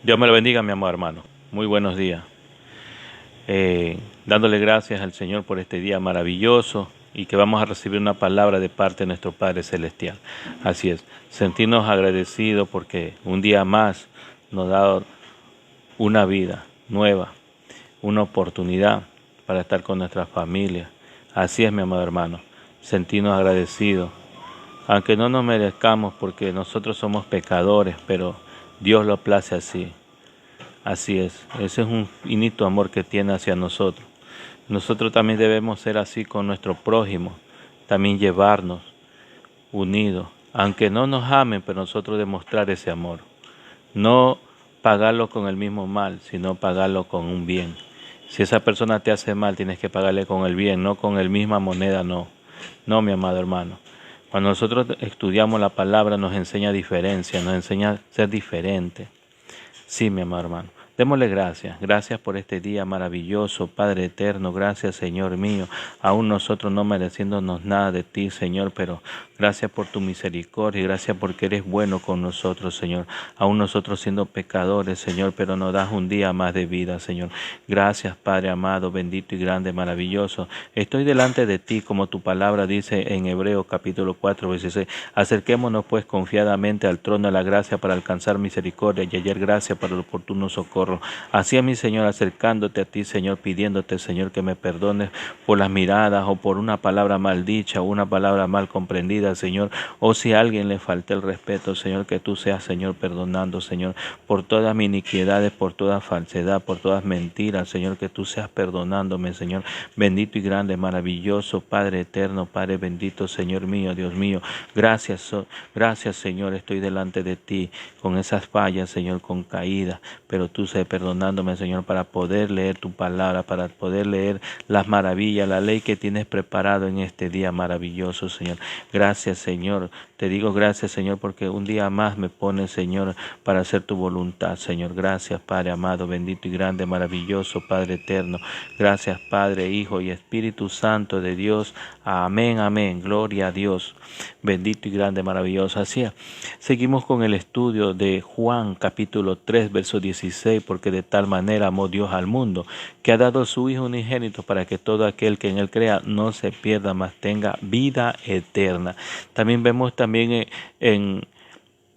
Dios me lo bendiga, mi amado hermano. Muy buenos días. Dándole gracias al Señor por este día maravilloso y que vamos a recibir una palabra de parte de nuestro Padre Celestial. Así es, sentirnos agradecidos porque un día más nos ha dado una vida nueva, una oportunidad para estar con nuestra familia. Así es, mi amado hermano, sentirnos agradecidos, aunque no nos merezcamos porque nosotros somos pecadores, pero Dios lo place así. Así es, ese es un infinito amor que tiene hacia nosotros. Nosotros también debemos ser así con nuestro prójimo, también llevarnos unidos, aunque no nos amen, pero nosotros demostrar ese amor. No pagarlo con el mismo mal, sino pagarlo con un bien. Si esa persona te hace mal, tienes que pagarle con el bien, no con la misma moneda, no. No, mi amado hermano. Cuando nosotros estudiamos la palabra nos enseña diferencia, nos enseña a ser diferente. Sí, mi amado hermano. Démosle gracias. Gracias por este día maravilloso, Padre eterno. Gracias, Señor mío. Aún nosotros no mereciéndonos nada de ti, Señor, pero gracias por tu misericordia y gracias porque eres bueno con nosotros, Señor. Aún nosotros siendo pecadores, Señor, pero nos das un día más de vida, Señor. Gracias, Padre amado, bendito y grande, maravilloso. Estoy delante de ti, como tu palabra dice en Hebreos capítulo 4, versículo 6. Acerquémonos pues confiadamente al trono de la gracia para alcanzar misericordia y hallar gracia para el oportuno socorro. Así es, mi Señor, acercándote a ti, Señor, pidiéndote, Señor, que me perdones por las miradas o por una palabra mal dicha o una palabra mal comprendida, Señor, o si a alguien le falté el respeto, Señor, que tú seas, Señor, perdonando, Señor, por todas mis iniquidades, por toda falsedad, por todas mentiras, Señor, que tú seas perdonándome, Señor, bendito y grande, maravilloso, Padre eterno, Padre bendito, Señor mío, Dios mío, gracias, gracias, Señor, estoy delante de ti con esas fallas, Señor, con caídas, pero tú sé perdonándome, Señor, para poder leer tu palabra, para poder leer las maravillas, la ley que tienes preparado en este día maravilloso, Señor. Gracias, Señor. Te digo gracias, Señor, porque un día más me pones, Señor, para hacer tu voluntad, Señor. Gracias, Padre amado, bendito y grande, maravilloso, Padre eterno. Gracias, Padre, Hijo y Espíritu Santo de Dios. Amén, amén. Gloria a Dios. Bendito y grande, maravilloso. Así es. Seguimos con el estudio de Juan, capítulo 3, verso 16, porque de tal manera amó Dios al mundo, que ha dado a su Hijo unigénito para que todo aquel que en él crea no se pierda, mas tenga vida eterna. También vemos también en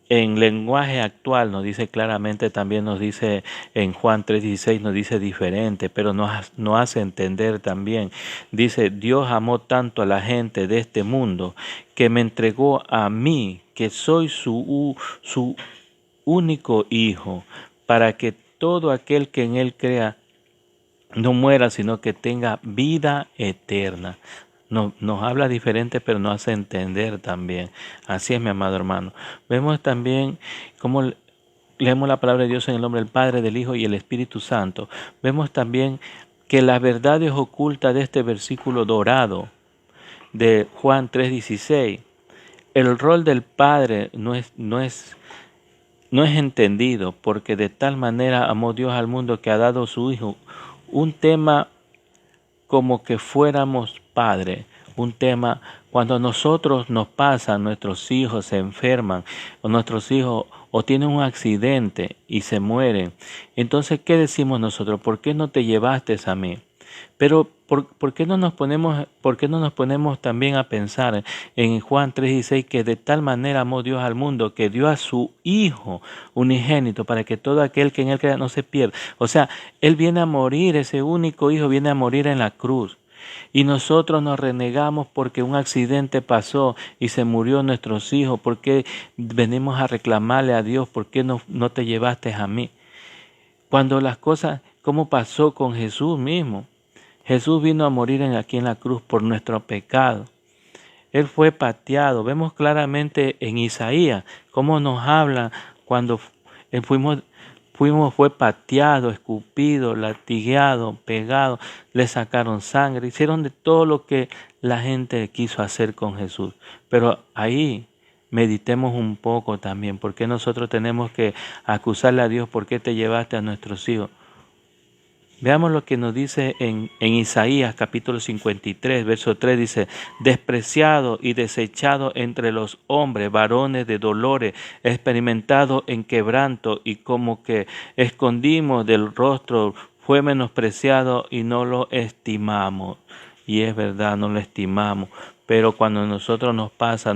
lenguaje actual, nos dice claramente, también nos dice en Juan 3:16, nos dice diferente, pero nos hace entender también. Dice, Dios amó tanto a la gente de este mundo que me entregó a mí, que soy su único Hijo, para que todo aquel que en él crea no muera, sino que tenga vida eterna. Nos habla diferente, pero nos hace entender también. Así es, mi amado hermano. Vemos también cómo leemos la palabra de Dios en el nombre del Padre, del Hijo y el Espíritu Santo. Vemos también que las verdades ocultas de este versículo dorado de Juan 3:16, el rol del Padre no es entendido, porque de tal manera amó Dios al mundo que ha dado su Hijo. Un tema como que fuéramos padres, un tema cuando a nosotros nos pasa, nuestros hijos se enferman, o nuestros hijos o tienen un accidente y se mueren. Entonces, ¿qué decimos nosotros? ¿Por qué no te llevaste a mí? Pero ¿por qué no nos ponemos también a pensar en Juan 3:16 que de tal manera amó Dios al mundo que dio a su Hijo unigénito para que todo aquel que en él crea no se pierda? O sea, Él viene a morir, ese único Hijo viene a morir en la cruz. Y nosotros nos renegamos porque un accidente pasó y se murió nuestros hijos. ¿Por qué venimos a reclamarle a Dios? ¿Por qué no te llevaste a mí? Cuando las cosas, ¿cómo pasó con Jesús mismo? Jesús vino a morir aquí en la cruz por nuestro pecado. Él fue pateado. Vemos claramente en Isaías cómo nos habla cuando fue pateado, escupido, latigado, pegado, le sacaron sangre, hicieron de todo lo que la gente quiso hacer con Jesús. Pero ahí meditemos un poco también, porque nosotros tenemos que acusarle a Dios, ¿por qué te llevaste a nuestros hijos? Veamos lo que nos dice en Isaías capítulo 53, verso 3, dice, despreciado y desechado entre los hombres, varones de dolores, experimentado en quebranto, y como que escondimos del rostro, fue menospreciado y no lo estimamos. Y es verdad, no lo estimamos. Pero cuando a nosotros nos pasa,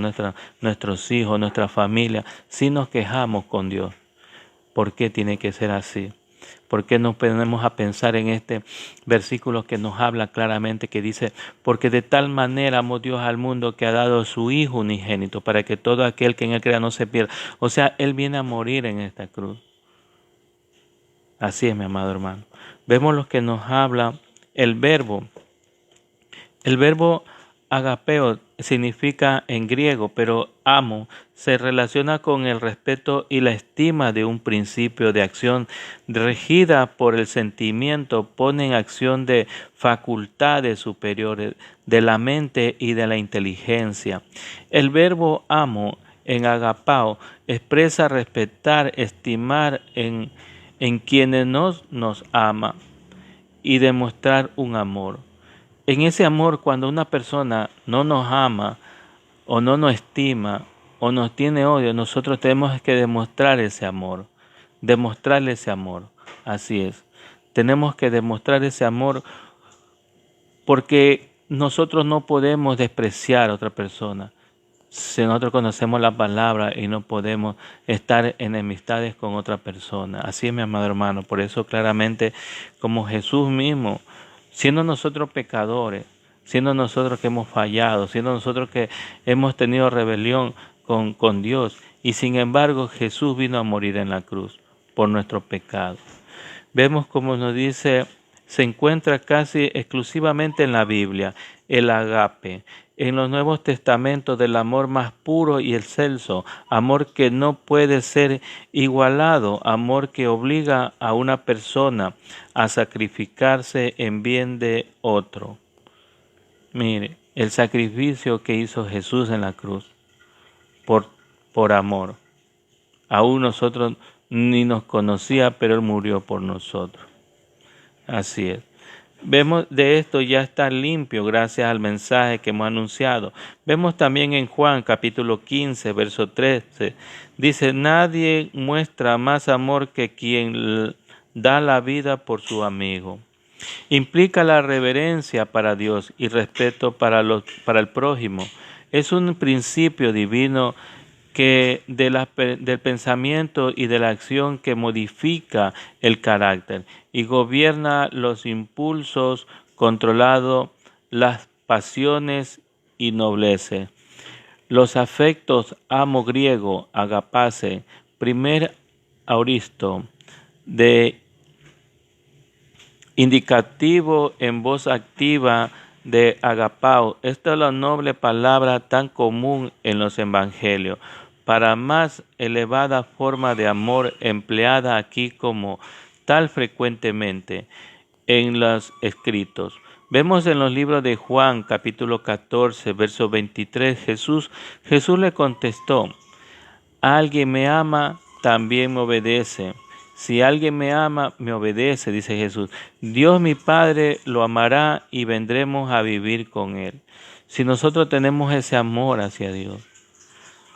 nuestros hijos, nuestra familia, sí nos quejamos con Dios. ¿Por qué tiene que ser así? ¿Por qué nos ponemos a pensar en este versículo que nos habla claramente, que dice, porque de tal manera amó Dios al mundo que ha dado a su Hijo unigénito, para que todo aquel que en él crea no se pierda? O sea, Él viene a morir en esta cruz. Así es, mi amado hermano. Vemos lo que nos habla el verbo. El verbo agapeo significa en griego, pero amo se relaciona con el respeto y la estima de un principio de acción regida por el sentimiento, pone en acción de facultades superiores de la mente y de la inteligencia. El verbo amo en agapao expresa respetar, estimar en quienes nos ama y demostrar un amor. En ese amor, cuando una persona no nos ama o no nos estima o nos tiene odio, nosotros tenemos que demostrar ese amor, demostrarle ese amor. Así es. Tenemos que demostrar ese amor porque nosotros no podemos despreciar a otra persona. Si nosotros conocemos la palabra y no podemos estar en enemistades con otra persona. Así es, mi amado hermano. Por eso claramente, como Jesús mismo, siendo nosotros pecadores, siendo nosotros que hemos fallado, siendo nosotros que hemos tenido rebelión con Dios, y sin embargo Jesús vino a morir en la cruz por nuestros pecados. Vemos como nos dice, se encuentra casi exclusivamente en la Biblia, el agape, en los Nuevos Testamentos, del amor más puro y excelso, amor que no puede ser igualado, amor que obliga a una persona a sacrificarse en bien de otro. Mire, el sacrificio que hizo Jesús en la cruz por amor. Aún nosotros ni nos conocía, pero Él murió por nosotros. Así es. Vemos de esto ya está limpio gracias al mensaje que hemos anunciado. Vemos también en Juan capítulo 15, verso 13. Dice, nadie muestra más amor que quien da la vida por su amigo. Implica la reverencia para Dios y respeto para el prójimo. Es un principio divino que del pensamiento y de la acción que modifica el carácter y gobierna los impulsos, controlado las pasiones y noblece. Los afectos amo griego, agapase, primer auristo, de indicativo en voz activa de agapao. Esta es la noble palabra tan común en los evangelios, para más elevada forma de amor empleada aquí como tal frecuentemente en los escritos. Vemos en los libros de Juan capítulo 14, verso 23, Jesús le contestó, alguien me ama, también me obedece. Si alguien me ama, me obedece, dice Jesús. Dios mi Padre lo amará y vendremos a vivir con Él. Si nosotros tenemos ese amor hacia Dios,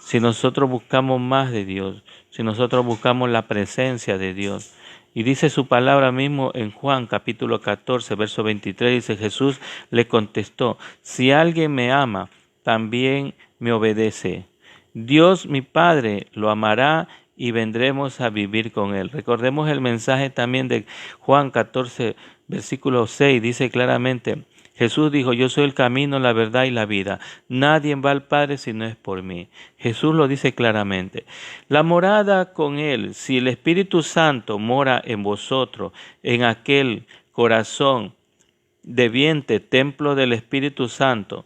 si nosotros buscamos más de Dios, si nosotros buscamos la presencia de Dios. Y dice su palabra mismo en Juan capítulo 14, verso 23, dice Jesús le contestó, si alguien me ama, también me obedece. Dios mi Padre lo amará y vendremos a vivir con Él. Recordemos el mensaje también de Juan 14, versículo 6, dice claramente, Jesús dijo, yo soy el camino, la verdad y la vida. Nadie va al Padre si no es por mí. Jesús lo dice claramente. La morada con Él, si el Espíritu Santo mora en vosotros, en aquel corazón debiente, templo del Espíritu Santo,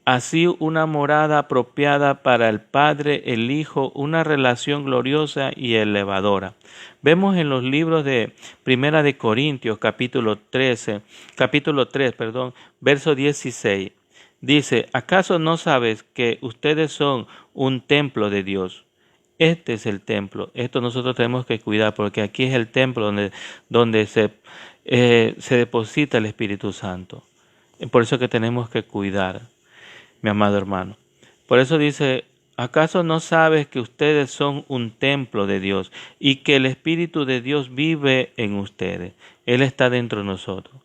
así una morada apropiada para el Padre, el Hijo, una relación gloriosa y elevadora. Vemos en los libros de Primera de Corintios, capítulo 3, verso 16. Dice, ¿acaso no sabes que ustedes son un templo de Dios? Este es el templo. Esto nosotros tenemos que cuidar porque aquí es el templo donde se se deposita el Espíritu Santo. Por eso que tenemos que cuidar, mi amado hermano. Por eso dice, ¿acaso no sabes que ustedes son un templo de Dios y que el Espíritu de Dios vive en ustedes? Él está dentro de nosotros.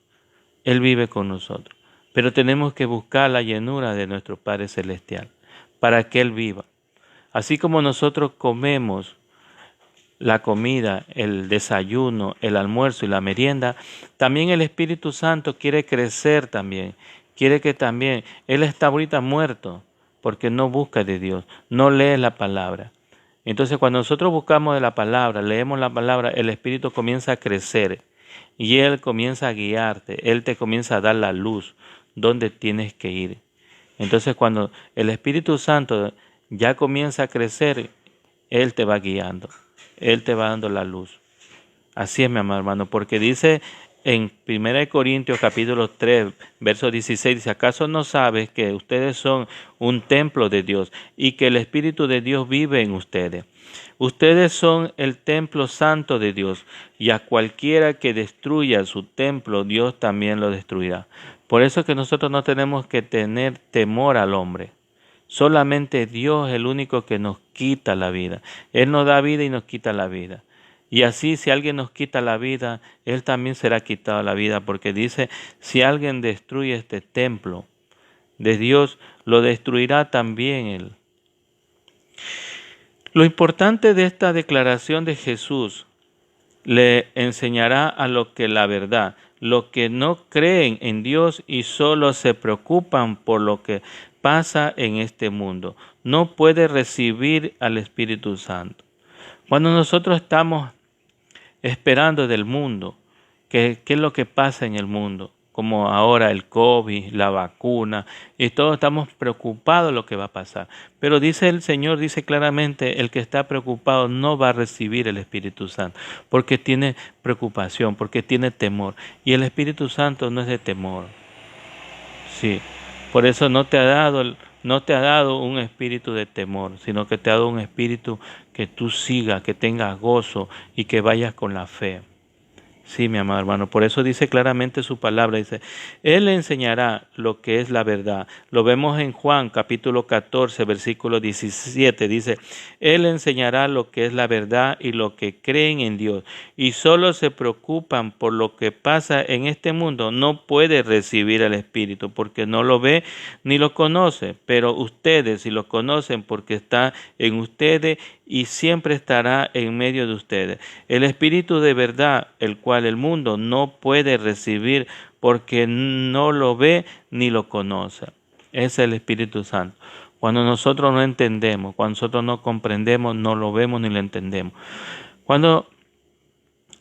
Él vive con nosotros. Pero tenemos que buscar la llenura de nuestro Padre Celestial para que Él viva. Así como nosotros comemos la comida, el desayuno, el almuerzo y la merienda, también el Espíritu Santo quiere crecer también. Quiere que también, Él está ahorita muerto porque no busca de Dios, no lee la palabra. Entonces cuando nosotros buscamos de la palabra, leemos la palabra, el Espíritu comienza a crecer y Él comienza a guiarte, Él te comienza a dar la luz donde tienes que ir. Entonces cuando el Espíritu Santo ya comienza a crecer, Él te va guiando. Él te va dando la luz. Así es, mi amado hermano, porque dice en 1 Corintios capítulo 3, verso 16, dice, ¿acaso no sabes que ustedes son un templo de Dios y que el Espíritu de Dios vive en ustedes? Ustedes son el templo santo de Dios y a cualquiera que destruya su templo, Dios también lo destruirá. Por eso es que nosotros no tenemos que tener temor al hombre. Solamente Dios es el único que nos quita la vida. Él nos da vida y nos quita la vida. Y así si alguien nos quita la vida, Él también será quitado la vida, porque dice, si alguien destruye este templo de Dios, lo destruirá también Él. Lo importante de esta declaración de Jesús le enseñará a los que la verdad, los que no creen en Dios y solo se preocupan por lo que pasa en este mundo, no puede recibir al Espíritu Santo. Cuando nosotros estamos esperando del mundo, qué es lo que pasa en el mundo, como ahora el COVID, la vacuna, y todos estamos preocupados de lo que va a pasar. Pero dice el Señor, dice claramente, el que está preocupado no va a recibir el Espíritu Santo, porque tiene preocupación, porque tiene temor. Y el Espíritu Santo no es de temor. Sí, por eso no te ha dado un espíritu de temor, sino que te ha dado un espíritu que tú sigas, que tengas gozo y que vayas con la fe. Sí, mi amado hermano, por eso dice claramente su palabra, dice, Él le enseñará lo que es la verdad. Lo vemos en Juan capítulo 14, versículo 17, dice, Él le enseñará lo que es la verdad y lo que creen en Dios y solo se preocupan por lo que pasa en este mundo, no puede recibir al Espíritu porque no lo ve ni lo conoce, pero ustedes si lo conocen porque está en ustedes y siempre estará en medio de ustedes. El Espíritu de verdad, el cual el mundo no puede recibir porque no lo ve ni lo conoce. Es el Espíritu Santo. Cuando nosotros no entendemos, cuando nosotros no comprendemos, no lo vemos ni lo entendemos. Cuando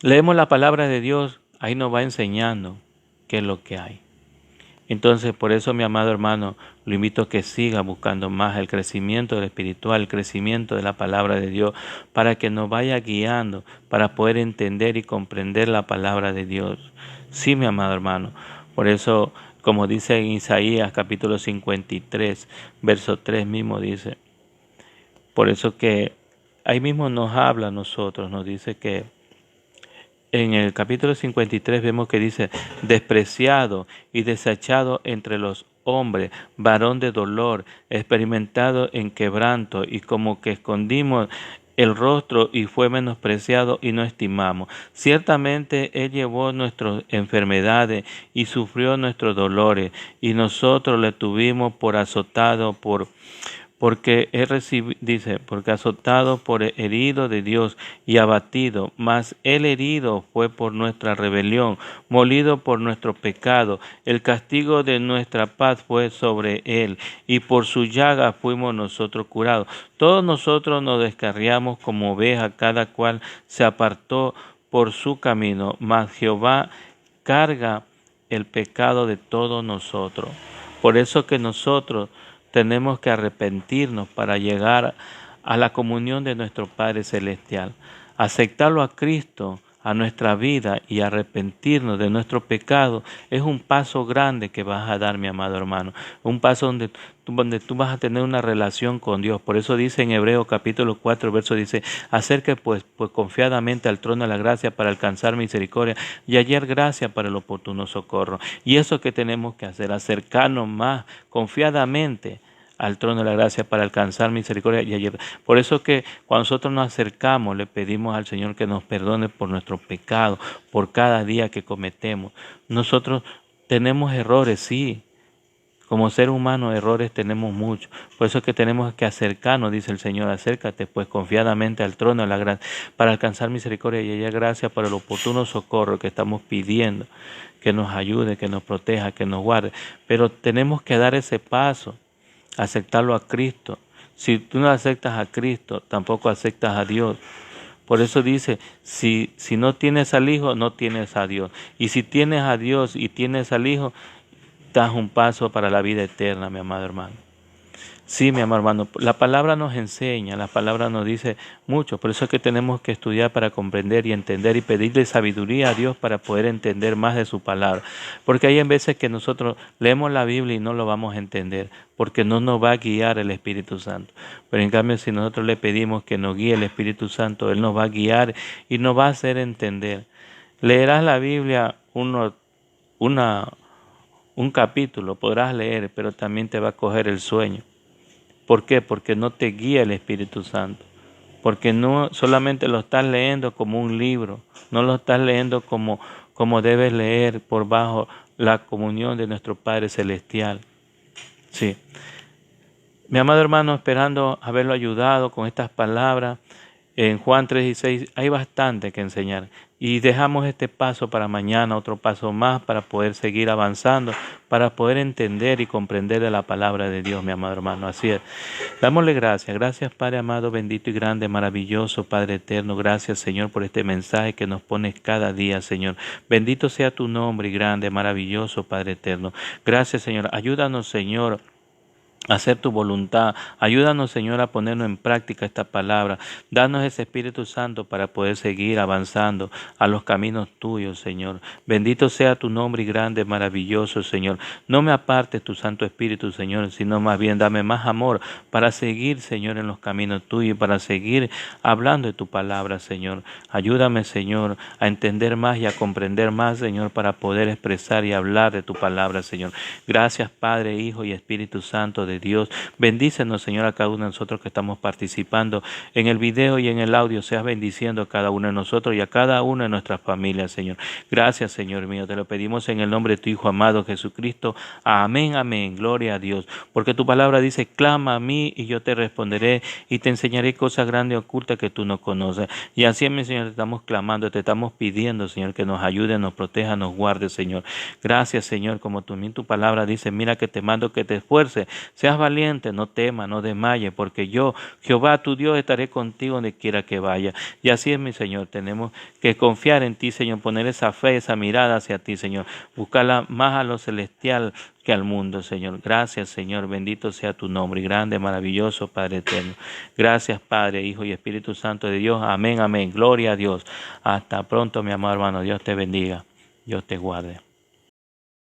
leemos la palabra de Dios, ahí nos va enseñando qué es lo que hay. Entonces, por eso, mi amado hermano, lo invito a que siga buscando más el crecimiento del espiritual, el crecimiento de la palabra de Dios, para que nos vaya guiando, para poder entender y comprender la palabra de Dios. Sí, mi amado hermano. Por eso, como dice en Isaías capítulo 53, verso 3 mismo dice, por eso que ahí mismo nos habla a nosotros, nos dice que en el capítulo 53 vemos que dice, despreciado y desechado entre los hombres, varón de dolor, experimentado en quebranto, y como que escondimos el rostro y fue menospreciado y no estimamos. Ciertamente Él llevó nuestras enfermedades y sufrió nuestros dolores, y nosotros le tuvimos por azotado, porque porque azotado por herido de Dios y abatido, mas el herido fue por nuestra rebelión, molido por nuestro pecado, el castigo de nuestra paz fue sobre él, y por su llaga fuimos nosotros curados. Todos nosotros nos descarriamos como ovejas, cada cual se apartó por su camino, mas Jehová carga el pecado de todos nosotros. Por eso que nosotros tenemos que arrepentirnos para llegar a la comunión de nuestro Padre Celestial, aceptarlo a Cristo, a nuestra vida y arrepentirnos de nuestro pecado, es un paso grande que vas a dar, mi amado hermano. Un paso donde tú vas a tener una relación con Dios. Por eso dice en Hebreos capítulo 4, verso dice, acerque pues confiadamente al trono de la gracia para alcanzar misericordia y hallar gracia para el oportuno socorro. Y eso que tenemos que hacer, acercarnos más confiadamente al trono de la gracia para alcanzar misericordia y ayer. Por eso que cuando nosotros nos acercamos le pedimos al Señor que nos perdone por nuestros pecados, por cada día que cometemos. Nosotros tenemos errores, sí. Como ser humano errores tenemos muchos. Por eso es que tenemos que acercarnos, dice el Señor, acércate pues confiadamente al trono de la gracia para alcanzar misericordia y hallar gracia para el oportuno socorro que estamos pidiendo, que nos ayude, que nos proteja, que nos guarde. Pero tenemos que dar ese paso, aceptarlo a Cristo. Si tú no aceptas a Cristo, tampoco aceptas a Dios. Por eso dice, si no tienes al Hijo, no tienes a Dios. Y si tienes a Dios y tienes al Hijo, das un paso para la vida eterna, mi amado hermano. Sí, mi amado hermano, la palabra nos enseña, la palabra nos dice mucho, por eso es que tenemos que estudiar para comprender y entender y pedirle sabiduría a Dios para poder entender más de su palabra. Porque hay veces que nosotros leemos la Biblia y no lo vamos a entender, porque no nos va a guiar el Espíritu Santo. Pero en cambio, si nosotros le pedimos que nos guíe el Espíritu Santo, Él nos va a guiar y nos va a hacer entender. Leerás la Biblia un capítulo, podrás leer, pero también te va a coger el sueño. ¿Por qué? Porque no te guía el Espíritu Santo. Porque no solamente lo estás leyendo como un libro, no lo estás leyendo como debes leer por bajo la comunión de nuestro Padre Celestial. Sí. Mi amado hermano, esperando haberlo ayudado con estas palabras, en Juan 3:16 hay bastante que enseñar. Y dejamos este paso para mañana, otro paso más para poder seguir avanzando, para poder entender y comprender de la palabra de Dios, mi amado hermano. Así es. Dámosle gracias. Gracias, Padre amado, bendito y grande, maravilloso, Padre eterno. Gracias, Señor, por este mensaje que nos pones cada día, Señor. Bendito sea tu nombre y grande, maravilloso, Padre eterno. Gracias, Señor. Ayúdanos, Señor, hacer tu voluntad. Ayúdanos, Señor, a ponernos en práctica esta palabra. Danos ese Espíritu Santo para poder seguir avanzando a los caminos tuyos, Señor. Bendito sea tu nombre y grande, maravilloso, Señor. No me apartes tu Santo Espíritu, Señor, sino más bien dame más amor para seguir, Señor, en los caminos tuyos, para seguir hablando de tu palabra, Señor. Ayúdame, Señor, a entender más y a comprender más, Señor, para poder expresar y hablar de tu palabra, Señor. Gracias, Padre, Hijo y Espíritu Santo de Dios. Bendícenos, Señor, a cada uno de nosotros que estamos participando en el video y en el audio. Seas bendiciendo a cada uno de nosotros y a cada una de nuestras familias, Señor. Gracias, Señor mío. Te lo pedimos en el nombre de tu Hijo amado Jesucristo. Amén, amén. Gloria a Dios. Porque tu palabra dice, clama a mí y yo te responderé y te enseñaré cosas grandes y ocultas que tú no conoces. Y así, mi Señor, te estamos clamando, te estamos pidiendo, Señor, que nos ayude, nos proteja, nos guarde, Señor. Gracias, Señor, como también tu palabra dice, mira que te mando que te esfuerces. Seas valiente, no temas, no desmayes, porque yo, Jehová tu Dios, estaré contigo donde quiera que vaya. Y así es, mi Señor, tenemos que confiar en ti, Señor, poner esa fe, esa mirada hacia ti, Señor, buscarla más a lo celestial que al mundo, Señor. Gracias, Señor, bendito sea tu nombre, grande, maravilloso, Padre eterno. Gracias, Padre, Hijo y Espíritu Santo de Dios. Amén, amén. Gloria a Dios. Hasta pronto, mi amado hermano. Dios te bendiga. Dios te guarde.